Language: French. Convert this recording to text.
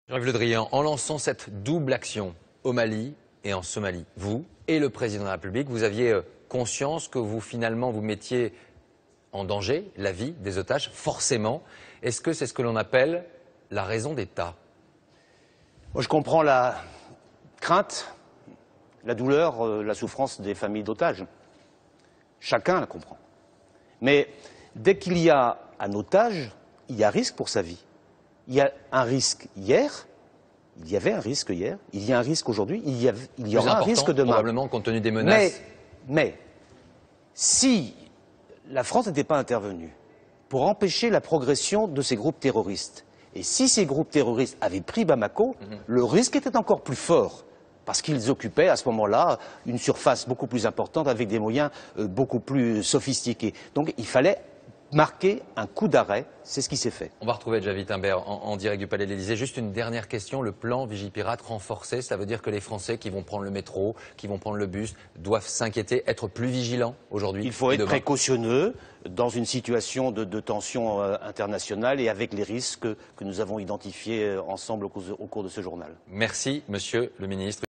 Jean-Yves Le Drian, en lançant cette double action au Mali et en Somalie, vous et le président de la République, vous aviez conscience que vous finalement vous mettiez en danger la vie des otages, forcément. Est-ce que c'est ce que l'on appelle la raison d'État? Moi, je comprends la crainte, la douleur, la souffrance des familles d'otages. Chacun la comprend. Mais dès qu'il y a un otage, il y a risque pour sa vie. Il y a un risque hier, il y avait un risque hier, il y a un risque aujourd'hui, il y aura un risque demain. Probablement compte tenu des menaces. Mais si la France n'était pas intervenue pour empêcher la progression de ces groupes terroristes, et si ces groupes terroristes avaient pris Bamako, le risque était encore plus fort, parce qu'ils occupaient à ce moment-là une surface beaucoup plus importante avec des moyens beaucoup plus sophistiqués. Donc il fallait marquer un coup d'arrêt, c'est ce qui s'est fait. On va retrouver Javid Imbert en direct du Palais de l'Élysée. Juste une dernière question, le plan Vigipirate renforcé, ça veut dire que les Français qui vont prendre le métro, qui vont prendre le bus, doivent s'inquiéter, être plus vigilants aujourd'hui? Il faut être précautionneux dans une situation de tension internationale et avec les risques que nous avons identifiés ensemble au cours de ce journal. Merci, monsieur le ministre.